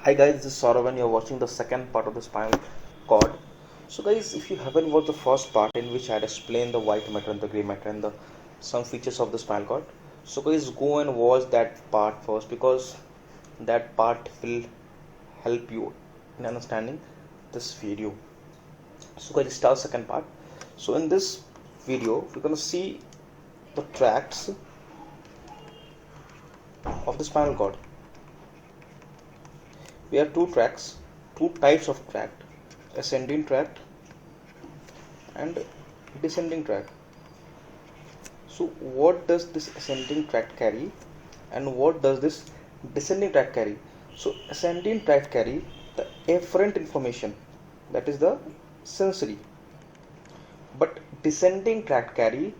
Hi guys, this is Saurav and you're watching the second part of the spinal cord. So guys, if you haven't watched the first part in which I had explained the white matter and the grey matter and the some features of the spinal cord, so guys go and watch that part first because that part will help you in understanding this video. So guys, start second part. So in this video, we're gonna see the tracts of the spinal cord. We have two types of tract, ascending tract and descending tract. So what does this ascending tract carry and what does this descending tract carry? So ascending tract carry the afferent information, that is the sensory, but descending tract carry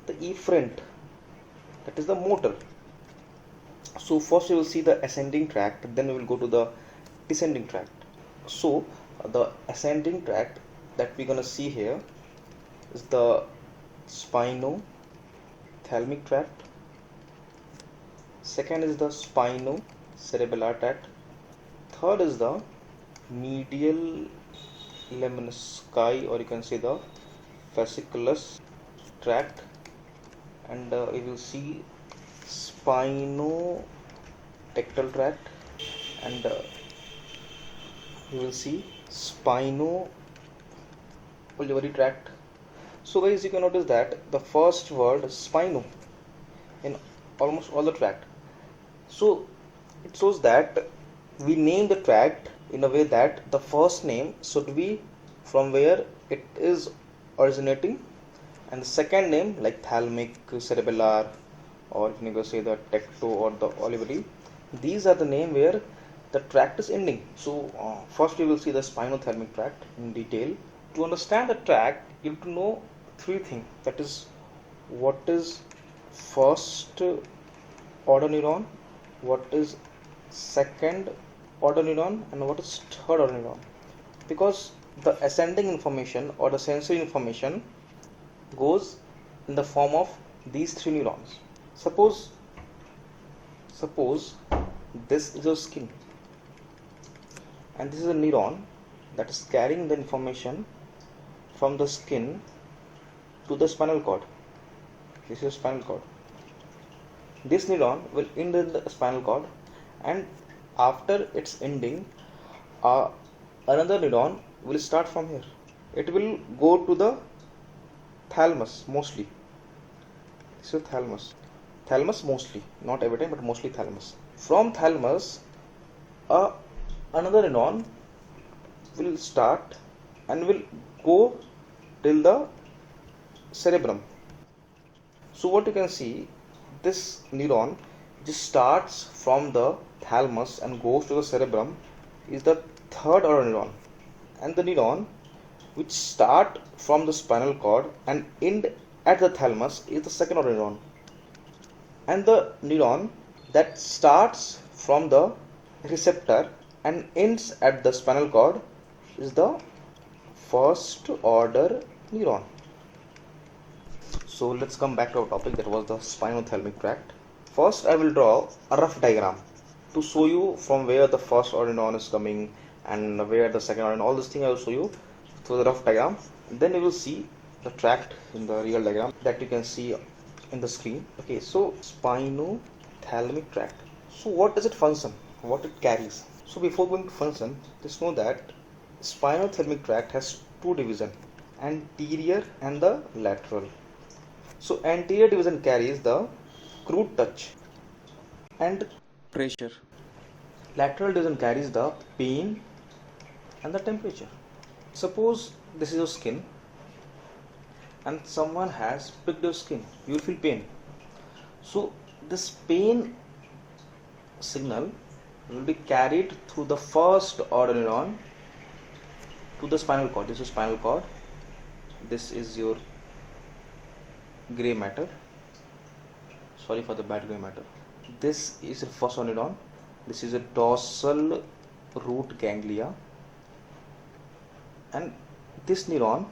the efferent, that is the motor. So first we will see the ascending tract, then we will go to the descending tract. So the ascending tract that we're gonna see here is the spinothalamic tract. Second is the spinocerebellar tract. Third is the medial lemnisci, or you can say the fasciculus tract, and we will see spinotectal tract, and we will see spinoolivary tract. So guys, you can notice that the first word spino in almost all the tract. So it shows that we name the tract in a way that the first name should be from where it is originating, and the second name like thalamic, cerebellar, or you can say the tecto or the olivary, these are the name where the tract is ending. So first we will see the spinothalamic tract in detail. To understand the tract, you have to know three things, that is what is first order neuron, what is second order neuron, and what is third order neuron, because the ascending information or the sensory information goes in the form of these three neurons. Suppose this is your skin and this is a neuron that is carrying the information from the skin to the spinal cord. This is spinal cord. This neuron will end in the spinal cord, and after its ending another neuron will start from here. It will go to the thalamus mostly. This is thalamus mostly, not every time but mostly thalamus. From thalamus another neuron will start and will go till the cerebrum. So what you can see, this neuron just starts from the thalamus and goes to the cerebrum is the third order neuron, and the neuron which start from the spinal cord and end at the thalamus is the second order neuron, and the neuron that starts from the receptor and ends at the spinal cord is the first order neuron. So let's come back to our topic, that was the spinothalamic tract. First I will draw a rough diagram to show you from where the first order neuron is coming and where the second order, and all this thing I will show you through the rough diagram. Then you will see the tract in the real diagram that you can see in the screen. Okay, so spinothalamic tract. So what does it function? What it carries? So before going to function, just know that spinothalamic tract has two divisions, anterior and the lateral. So anterior division carries the crude touch and pressure. Lateral division carries the pain and the temperature. Suppose this is your skin and someone has pricked your skin, you will feel pain. So this pain signal will be carried through the first order neuron to the spinal cord. This is spinal cord, this is your grey matter, sorry for the bad grey matter. This is the first order neuron, this is a dorsal root ganglia, and this neuron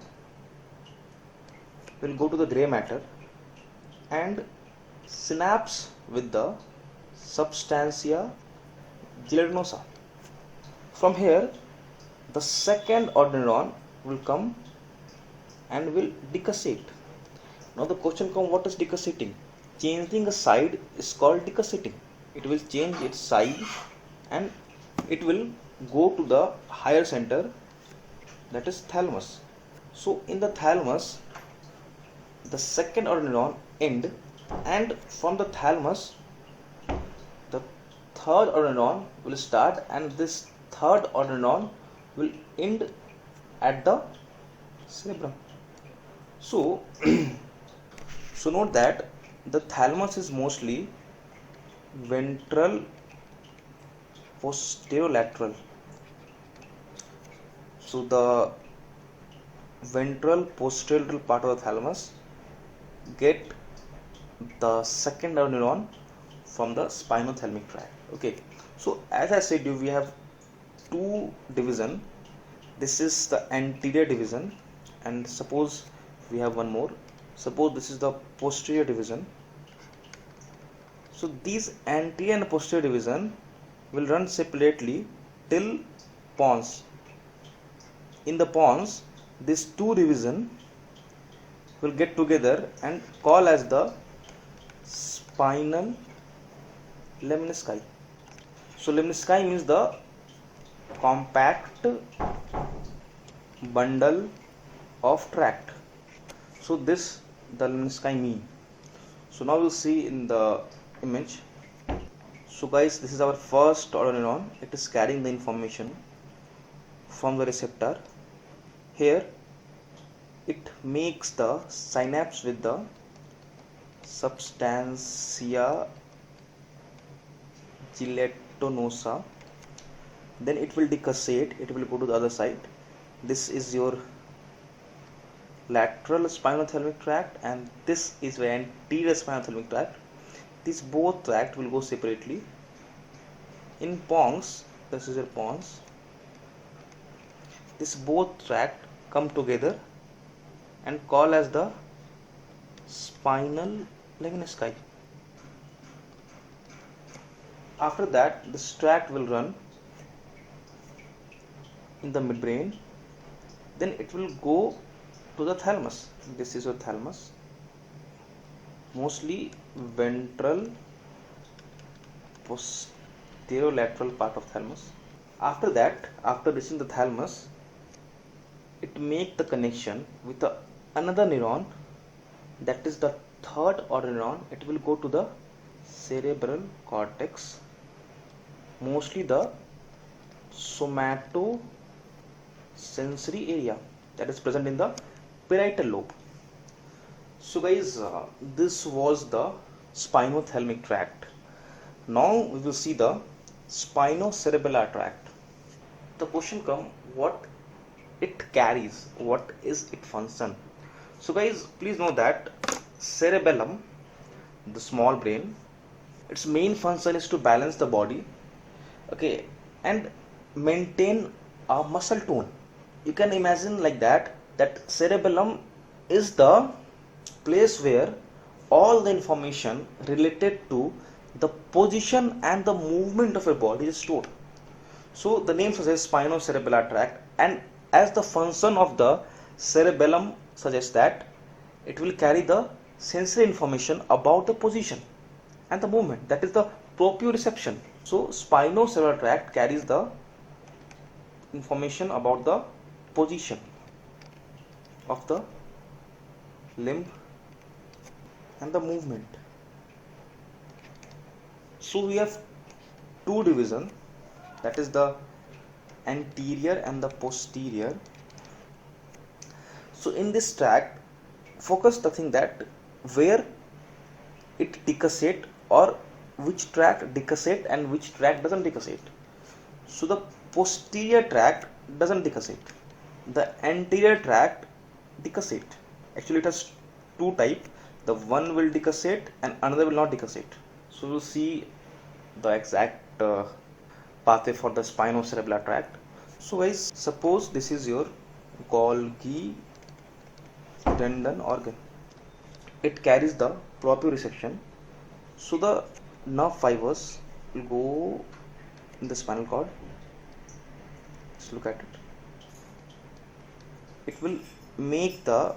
will go to the grey matter and synapse with the substantia gelatinosa. From here, the second order neuron will come and will decussate. Now the question comes, what is decussating? Changing a side is called decussating. It will change its side and it will go to the higher center, that is thalamus. So in the thalamus, the second order neuron end, and from the thalamus the third order neuron will start, and this third order neuron will end at the cerebrum. So so note that the thalamus is mostly ventral posterolateral. So the ventral posterolateral part of the thalamus get the second order neuron from the spinothalamic tract. Okay, so as I said, we have two division. This is the anterior division, and suppose we have one more. Suppose this is the posterior division. So these anterior and posterior division will run separately till pons. In the pons, these two division will get together and call as the spinal lemnisci. So lemnisci means the compact bundle of tract. So this the lemnisci mean. So now we'll see in the image. So guys, this is our first order neuron. It is carrying the information from the receptor. Here it makes the synapse with the substantia gelatinosa. Then it will decussate, it will go to the other side. This is your lateral spinothalamic tract and this is your anterior spinothalamic tract. These both tract will go separately. In pons, this is your pons. This both tract come together and call as the spinal lemnisci. After that, this tract will run in the midbrain. Then it will go to the thalamus. This is your thalamus, mostly ventral posterolateral part of thalamus. After that, after reaching the thalamus, it make the connection with another neuron, that is the third order neuron. It will go to the cerebral cortex, mostly the somatosensory area that is present in the parietal lobe. So guys, this was the spinothalamic tract. Now we will see the spinocerebellar tract. The question comes, what it carries, what is its function? So guys, please know that cerebellum, the small brain, its main function is to balance the body, okay, and maintain a muscle tone. You can imagine like that cerebellum is the place where all the information related to the position and the movement of your body is stored. So the name suggests spinocerebellar tract, and as the function of the cerebellum suggests that it will carry the sensory information about the position and the movement, that is the proprioception. So spinocerebellar tract carries the information about the position of the limb and the movement. So we have two divisions, that is the anterior and the posterior. So in this tract, focus the thing that where it decussate, or which tract decussate and which tract doesn't decussate. So the posterior tract doesn't decussate, the anterior tract decussate. Actually it has two types, the one will decussate and another will not decussate. So we'll see the exact pathway for the spinocerebellar tract. So guys, suppose this is your Golgi tendon organ. It carries the proprioception. So the nerve fibers will go in the spinal cord Just look at it. It will make the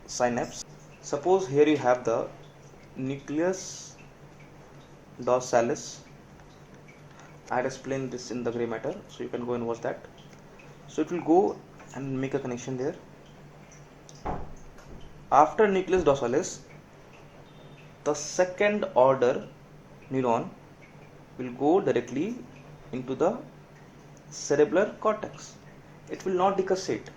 synapse. Suppose here you have the nucleus dorsalis. I had explained this in the gray matter, so you can go and watch that. So it will go and make a connection there. After nucleus dorsalis, the second order neuron will go directly into the cerebellar cortex. It will not decussate.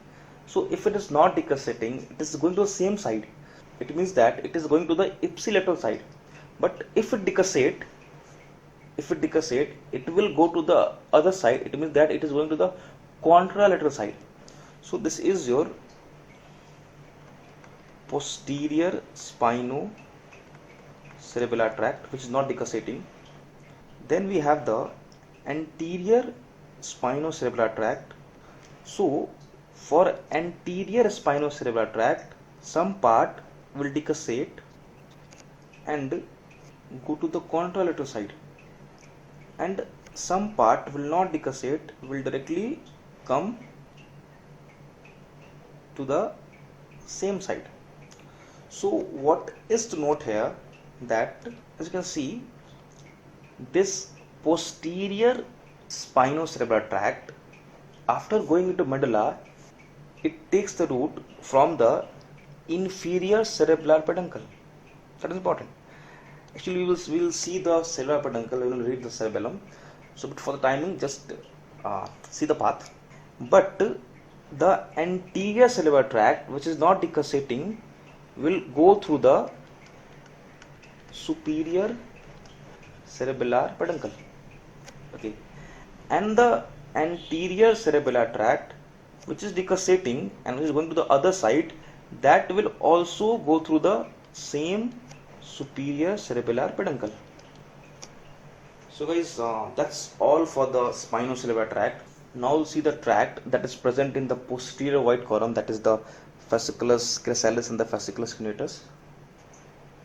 So if it is not decussating, it is going to the same side. It means that it is going to the ipsilateral side. But if it decussate, it will go to the other side. It means that it is going to the contralateral side. So this is your posterior spinocerebellar tract, which is not decussating. Then we have the anterior spinocerebellar tract. So for anterior spinocerebellar tract, some part will decussate and go to the contralateral side, and some part will not decussate, will directly come to the same side. So what is to note here, that as you can see, this posterior spinocerebellar tract, after going into medulla, it takes the route from the inferior cerebellar peduncle. That is important. Actually, we will see the cerebellar peduncle, we will read the cerebellum. So, but for the timing, just see the path. But the anterior cerebellar tract, which is not decussating, will go through the superior cerebellar peduncle. Okay, and the anterior cerebellar tract, which is decussating and which is going to the other side, that will also go through the same superior cerebellar peduncle. So guys, that's all for the spinocerebellar tract. Now we'll see the tract that is present in the posterior white column, that is the fasciculus gracilis and the fasciculus cuneatus.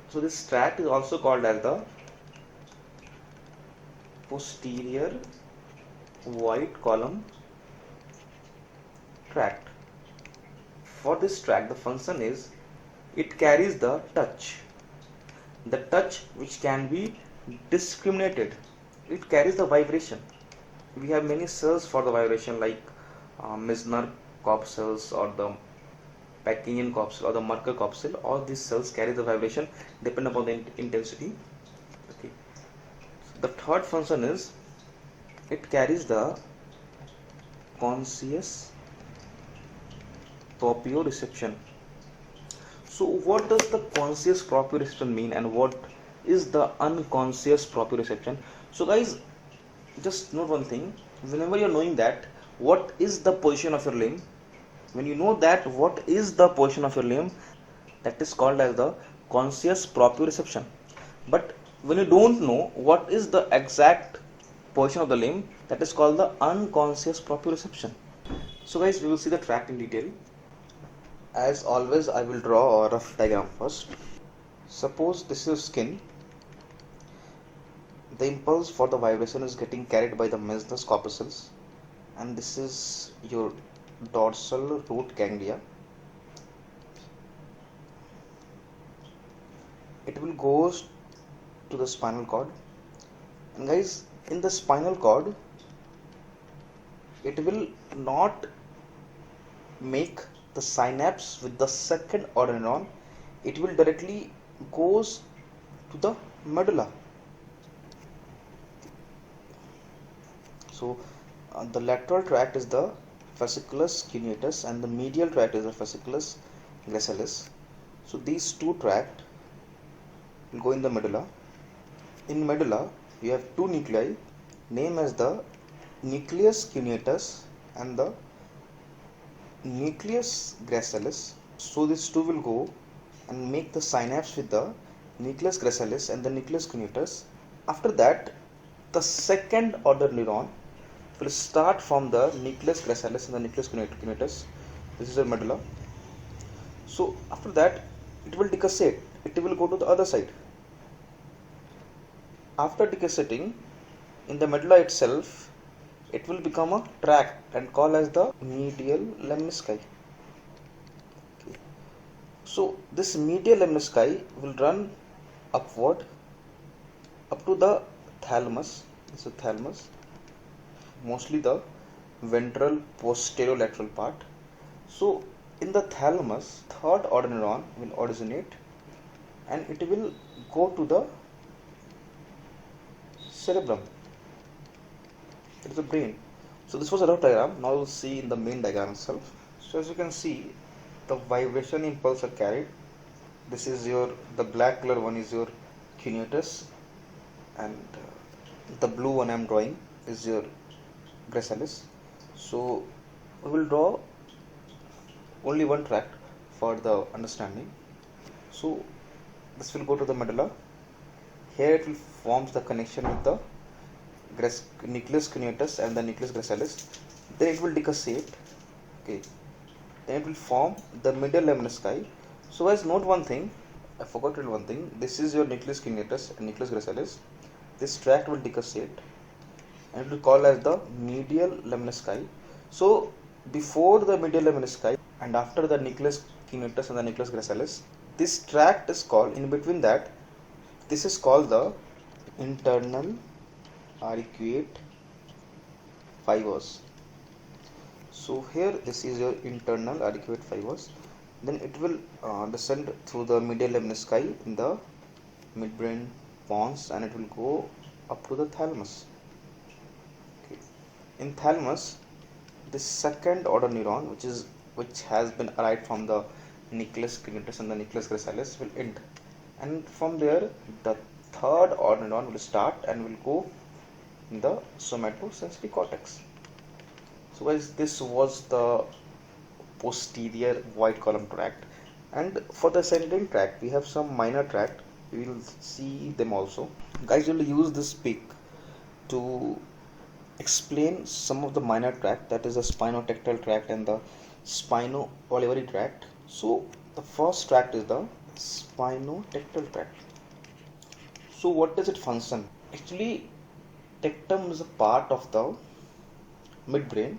So this tract is also called as the posterior white column tract. For this tract, the function is it carries the touch which can be discriminated. It carries the vibration. We have many cells for the vibration, like Meissner corpuscles or the Pacinian corpuscle or the Merkel corpuscle. All these cells carry the vibration depending upon the intensity. Okay. So the third function is it carries the conscious proprioception. So what does the conscious proprioception mean, and what is the unconscious proprioception? So guys, just note one thing. Whenever you're knowing that what is the position of your limb, when you know that what is the position of your limb, that is called as the conscious proprioception. But when you don't know what is the exact position of the limb, that is called the unconscious proprioception. So guys, we will see the tract in detail. As always, I will draw a rough diagram first. Suppose this is skin. The impulse for the vibration is getting carried by the Meissner's corpuscles, and this is your dorsal root ganglia. It will go to the spinal cord, and guys, in the spinal cord, it will not make the synapse with the second order neuron. It will directly goes to the medulla. So the lateral tract is the fasciculus cuneatus and the medial tract is the fasciculus gracilis. So these two tracts will go in the medulla. In medulla, you have two nuclei named as the nucleus cuneatus and the nucleus gracilis. So these two will go and make the synapse with the nucleus gracilis and the nucleus cuneatus. After that, the second order neuron will start from the nucleus gracilis and the nucleus cuneatus. This is the medulla. So after that, it will decussate. It will go to the other side. After decussating, in the medulla itself, it will become a tract and called as the medial lemnisci. Okay. So this medial lemnisci will run upward up to the thalamus. This is the thalamus, mostly the ventral posterolateral part. So in the thalamus, third order neuron will originate and it will go to the cerebrum. It is the brain. So this was a rough diagram. Now we'll see in the main diagram itself. So as you can see, the vibration impulse are carried. This is the black color one is your cuneatus, and the blue one I am drawing is your gracilis. So we will draw only one tract for the understanding. So this will go to the medulla. Here it will form the connection with the nucleus cuneatus and the nucleus gracilis. Then it will decussate. Okay. Then it will form the medial lemnisci. So guys, note one thing. I forgot to tell one thing. This is your nucleus cuneatus and nucleus gracilis. This tract will decussate and it will call as the medial lemnisci. So before the medial lemnisci and after the nucleus cuneatus and the nucleus gracilis, this tract is called, in between that, this is called the internal arcuate fibers. So here this is your internal arcuate fibers. Then it will descend through the medial lemnisci in the midbrain pons and it will go up to the thalamus. Okay. In thalamus, this second order neuron, which has been arrived from the nucleus cuneatus and the nucleus gracilis, will end, and from there the third order neuron will start and will go in the somatosensory cortex. So guys, this was the posterior white column tract, and for the ascending tract we have some minor tract. We will see them also. Guys, we will use this pic to explain some of the minor tract, that is the spinotectal tract and the spino-olivary tract. So the first tract is the spinotectal tract. So what does it function? Actually, tectum is a part of the midbrain.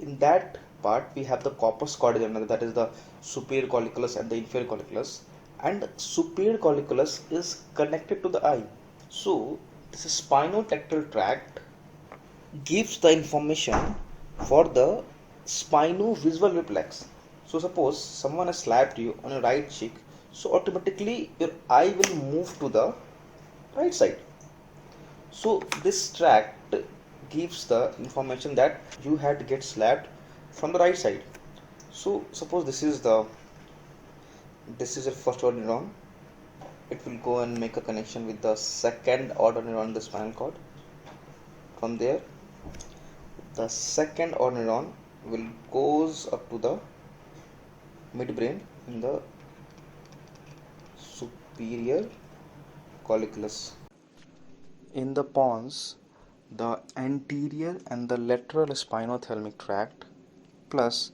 In that part we have the corpus callosum, that is the superior colliculus and the inferior colliculus, and superior colliculus is connected to the eye. So this spinotectal tract gives the information for the spino-visual reflex. So suppose someone has slapped you on your right cheek, so automatically your eye will move to the right side. So this tract gives the information that you had to get slapped from the right side. So suppose this is a first order neuron. It will go and make a connection with the second order neuron in the spinal cord. From there, the second order neuron will goes up to the midbrain in the superior colliculus. In the pons, the anterior and the lateral spinothalamic tract plus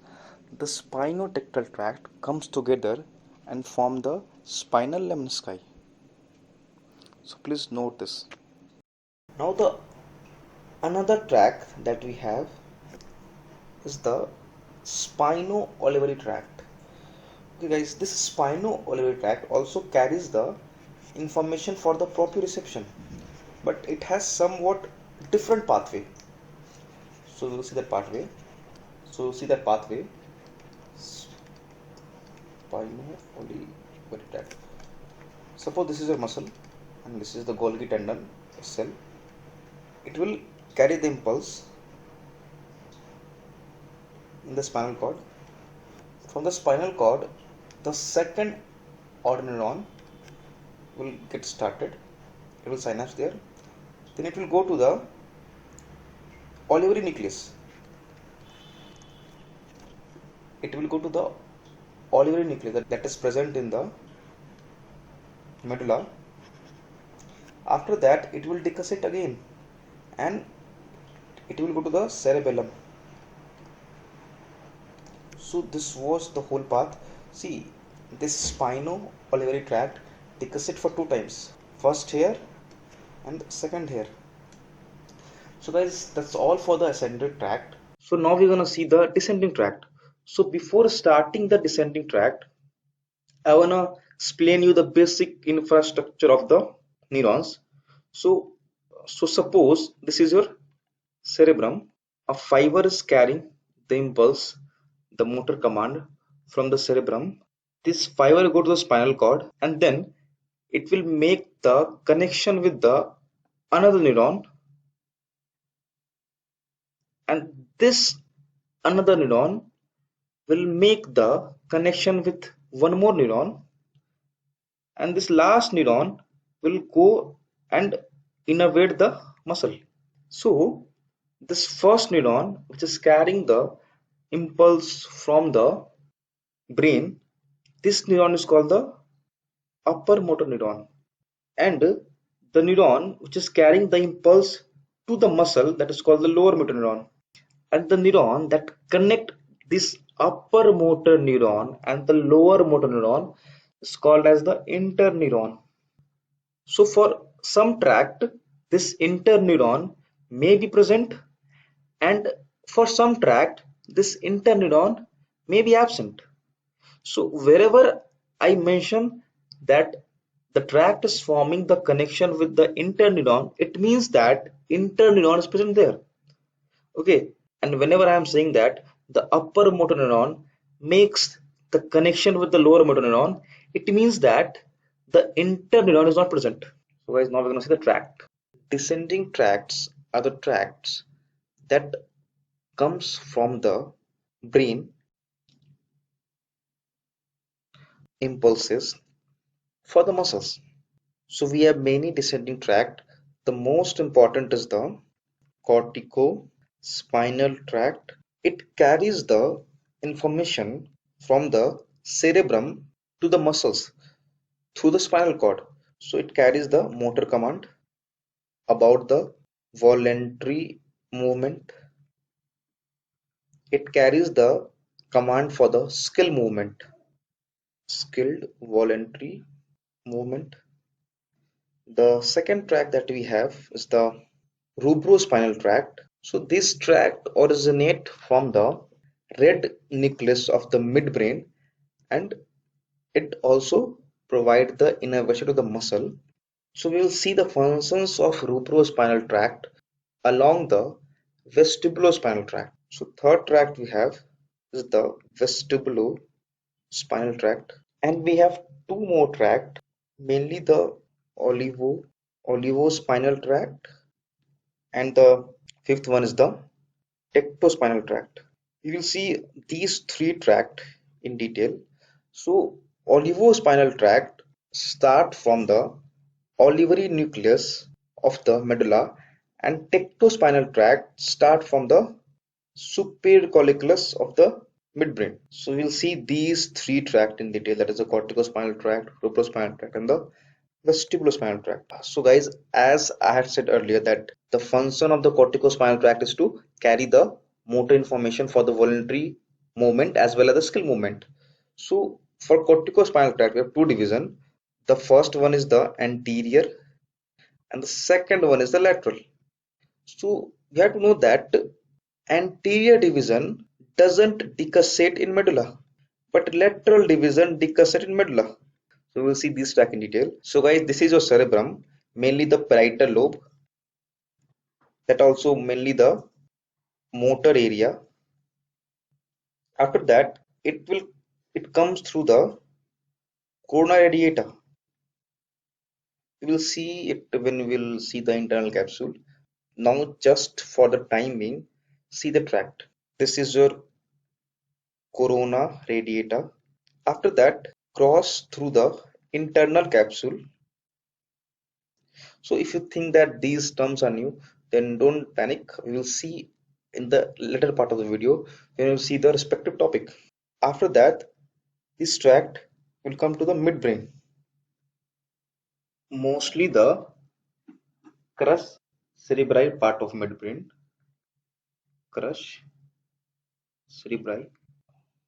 the spinotectal tract comes together and form the spinal lemnisci. So please note this. Now the another tract that we have is the spino-olivary tract. Okay guys, this spino-olivary tract also carries the information for the proprioception, but it has somewhat different pathway. So we'll see that pathway. Spino-olivary tract. Suppose this is a muscle and this is the Golgi tendon cell. It will carry the impulse in the spinal cord. From the spinal cord, the second order neuron will get started. It will synapse there. Then it will go to the olivary nucleus. It will go to the olivary nucleus that is present in the medulla. After that, it will decussate again and it will go to the cerebellum. So this was the whole path. See, this spino-olivary tract decussate for two times. First here and second here. So guys, that's all for the ascending tract. So now we're gonna see the descending tract. So before starting the descending tract, I wanna explain you the basic infrastructure of the neurons. So suppose this is your cerebrum. A fiber is carrying the impulse, the motor command from the cerebrum. This fiber go to the spinal cord, and then it will make the connection with the another neuron, and this another neuron will make the connection with one more neuron, and this last neuron will go and innervate the muscle. So this first neuron, which is carrying the impulse from the brain, this neuron is called the upper motor neuron, and the neuron which is carrying the impulse to the muscle, that is called the lower motor neuron, and the neuron that connect this upper motor neuron and the lower motor neuron is called as the interneuron. So for some tract, this interneuron may be present, and for some tract, this interneuron may be absent. So wherever I mention that the tract is forming the connection with the interneuron, it means that interneuron is present there. Okay, and whenever I am saying that the upper motor neuron makes the connection with the lower motor neuron, it means that the interneuron is not present. So guys, now we're going to see the tract. Descending tracts are the tracts that comes from the brain impulses for the muscles. So we have many descending tract. The most important is the cortico-spinal tract. It carries the information from the cerebrum to the muscles through the spinal cord. So it carries the motor command about the voluntary movement. It carries the command for the skill movement, skilled voluntary movement. The second tract that we have is the rubrospinal tract. So this tract originates from the red nucleus of the midbrain, and it also provides the innervation to the muscle. So we will see the functions of rubrospinal tract along the vestibulospinal tract. So third tract we have is the vestibulospinal tract, and we have two more tract, mainly the olivo olivospinal tract, and the fifth one is the tectospinal tract. We will see these three tracts in detail. So olivospinal tract start from the olivary nucleus of the medulla, and tectospinal tract start from the superior colliculus of the midbrain. So we'll see these three tracts in detail, that is the corticospinal tract, rubrospinal tract, and the vestibulospinal tract. So guys, as I had said earlier, that the function of the corticospinal tract is to carry the motor information for the voluntary movement as well as the skill movement. So for corticospinal tract we have two division. The first one is the anterior and the second one is the lateral. So we have to know that anterior division doesn't decussate in medulla, but lateral division decussate in medulla. So we'll see this track in detail. So guys, this is your cerebrum, mainly the parietal lobe, that also mainly the motor area. After that, it comes through the corona radiata. We will see it when we will see the internal capsule. Now, just for the time being, see the tract. This is your corona radiata. After that, cross through the internal capsule. So if you think that these terms are new, then don't panic. We will see in the later part of the video when you see the respective topic. After that, this tract will come to the midbrain, mostly the crus cerebri part of midbrain, crus cerebri,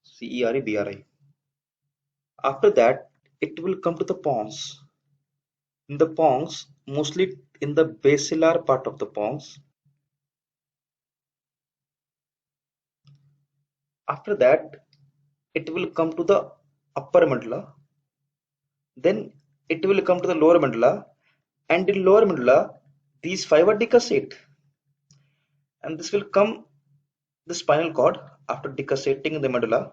CEREBRI. After that, it will come to the pons. In the pons, mostly in the basilar part of the pons, After that, it will come to the upper medulla, then it will come to the lower medulla, and in lower medulla, these fiber decussate, and this will come the spinal cord after decussating the medulla.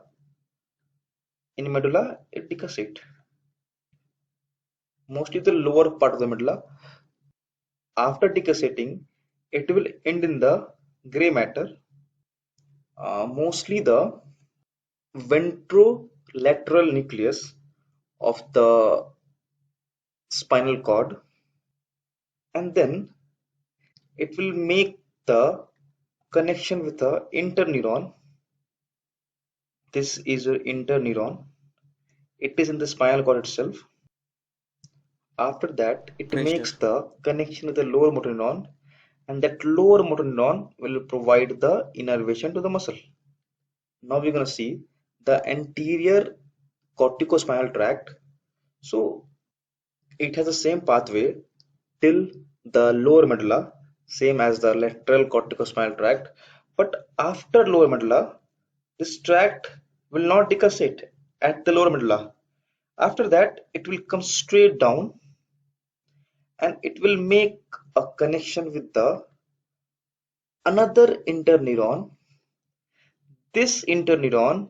In medulla, it decussate mostly the lower part of the medulla. After decussating, it will end in the gray matter, mostly the ventrolateral nucleus of the spinal cord, and then it will make the connection with the interneuron. This is your interneuron. It is in the spinal cord itself. After that, it Right, makes the connection with the lower motor neuron, and that lower motor neuron will provide the innervation to the muscle. Now we're going to see the anterior corticospinal tract. So it has the same pathway till the lower medulla, same as the lateral corticospinal tract. But after lower medulla, this tract will not decussate at the lower medulla. After that, it will come straight down, and it will make a connection with the another interneuron. This interneuron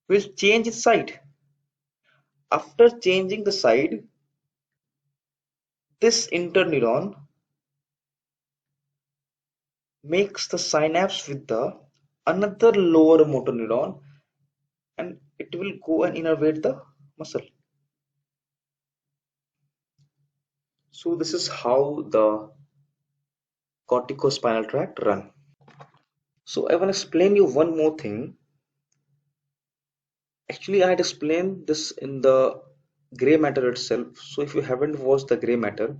will change its side. After changing the side, this interneuron makes the synapse with the another lower motor neuron, and it will go and innervate the muscle. So this is how the corticospinal tract run. So I want to explain you one more thing. Actually, I had explained this in the gray matter itself. So if you haven't watched the gray matter,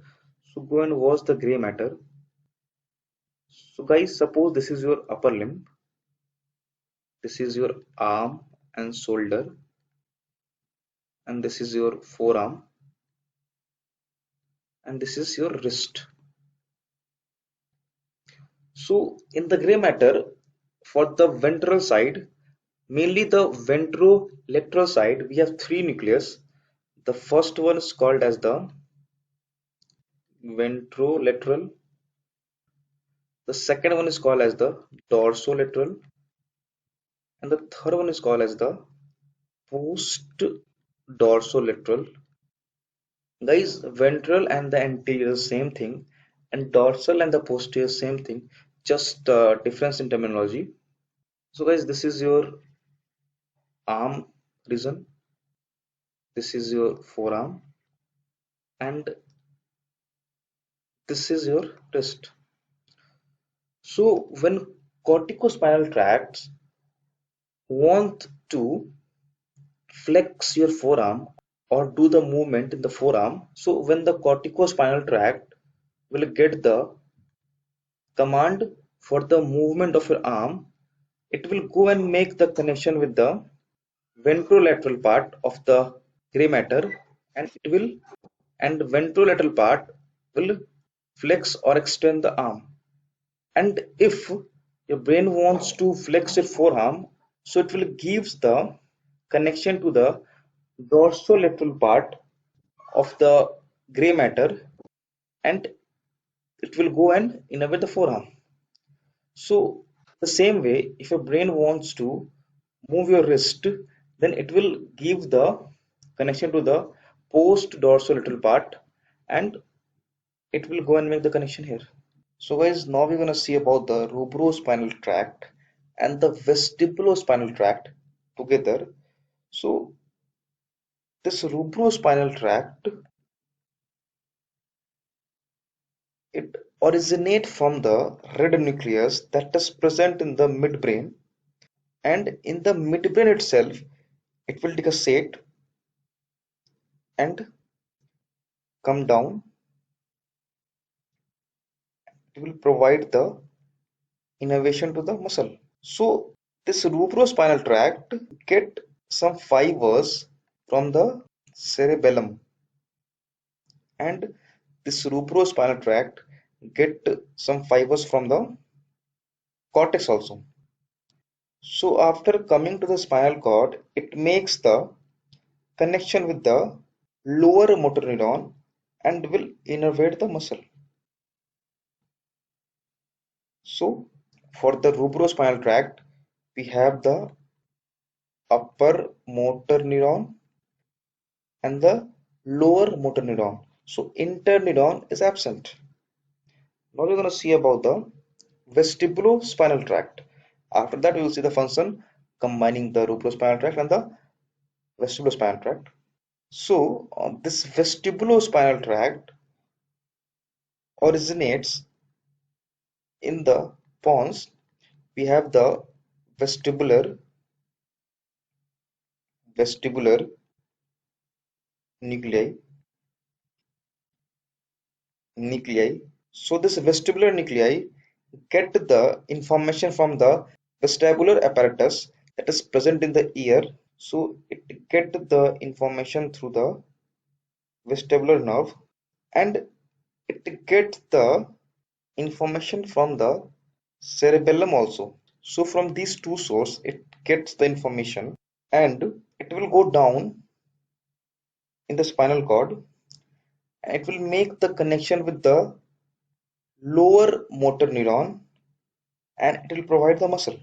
so go and watch the gray matter. So guys, suppose this is your upper limb, this is your arm and shoulder, and this is your forearm, and this is your wrist. So in the gray matter, for the ventral side, mainly the ventrolateral side, we have three nucleus. The first one is called as the ventrolateral. The second one is called as the dorsolateral, and the third one is called as the post dorsolateral. Guys, ventral and the anterior same thing, and dorsal and the posterior same thing, just difference in terminology. So guys, this is your arm region, this is your forearm, and this is your wrist. So when corticospinal tracts want to flex your forearm or do the movement in the forearm, so when the corticospinal tract will get the command for the movement of your arm, it will go and make the connection with the ventrolateral part of the gray matter, and it will and ventrolateral part will flex or extend the arm. And if your brain wants to flex your forearm, so it will gives the connection to the dorsolateral part of the gray matter, and it will go and innervate the forearm. So the same way, if your brain wants to move your wrist, then it will give the connection to the post dorsolateral part, and it will go and make the connection here. So guys, now we're gonna see about the rubrospinal tract and the vestibulospinal tract together. So this rubrospinal tract, it originates from the red nucleus that is present in the midbrain, and in the midbrain itself it will take a set and come down. It will provide the innervation to the muscle. So this rubrospinal tract get some fibers from the cerebellum, and this rubrospinal tract get some fibers from the cortex also. So after coming to the spinal cord, it makes the connection with the lower motor neuron and will innervate the muscle. So for the rubrospinal tract, we have the upper motor neuron and the lower motor neuron. So interneuron is absent. Now we're going to see about the vestibulospinal tract. After that, we will see the function combining the rubrospinal tract and the vestibulospinal tract. So this vestibulospinal tract originates in the pons. We have the vestibular nuclei nuclei. So this vestibular nuclei get the information from the vestibular apparatus that is present in the ear. So it get the information through the vestibular nerve, and it get the information from the cerebellum also. So from these two sources it gets the information, and it will go down in the spinal cord, and it will make the connection with the lower motor neuron, and it will provide the muscle.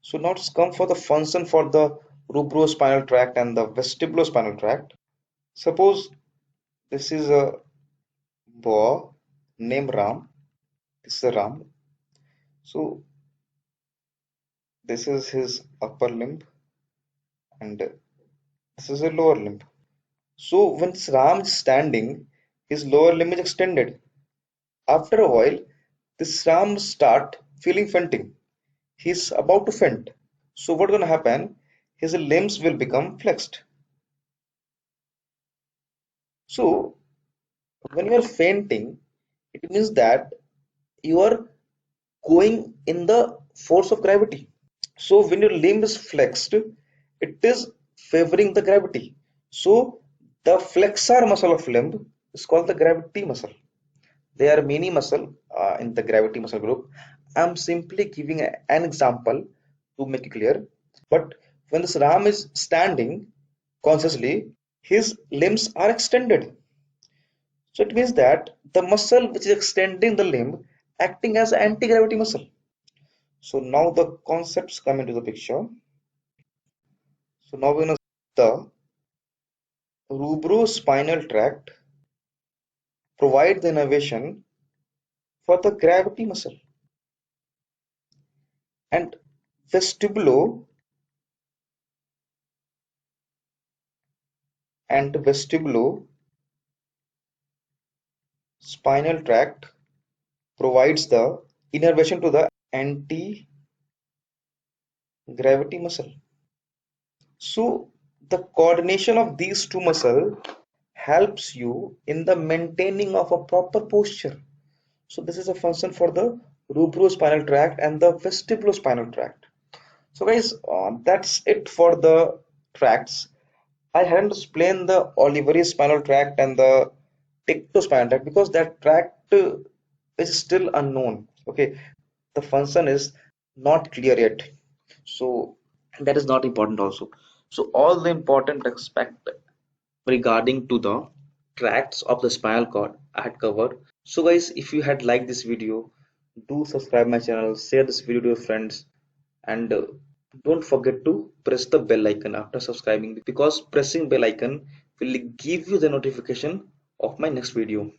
So now it's come for the function for the rubrospinal tract and the vestibulospinal tract. Suppose this is a boy named Ram. This is a Ram. So this is his upper limb and this is a lower limb. So when Ram is standing, his lower limb is extended. After a while, this Ram start feeling fainting. He's about to faint. So what's gonna happen? His limbs will become flexed. So when you are fainting, it means that you are going in the force of gravity. So when your limb is flexed, it is favoring the gravity. So the flexor muscle of limb is called the gravity muscle. There are many muscle in the gravity muscle group. I'm simply giving an example to make it clear. But when this Ram is standing consciously, his limbs are extended. So it means that the muscle which is extending the limb acting as anti-gravity muscle. So now the concepts come into the picture. So now we know the rubrospinal tract provide the innervation for the gravity muscle, and vestibulo vestibulospinal tract provides the innervation to the anti-gravity muscle. So the coordination of these two muscles helps you in the maintaining of a proper posture. So this is a function for the rubrospinal tract and the vestibulospinal tract. So guys, that's it for the tracts. I hadn't explained the olivary spinal tract and the tectospinal tract because that tract is still unknown. Okay, the function is not clear yet. So that is not important also. So all the important aspect regarding to the tracts of the spinal cord I had covered. So guys, if you had liked this video, do subscribe my channel, share this video to your friends, and don't forget to press the bell icon after subscribing, because pressing bell icon will give you the notification of my next video.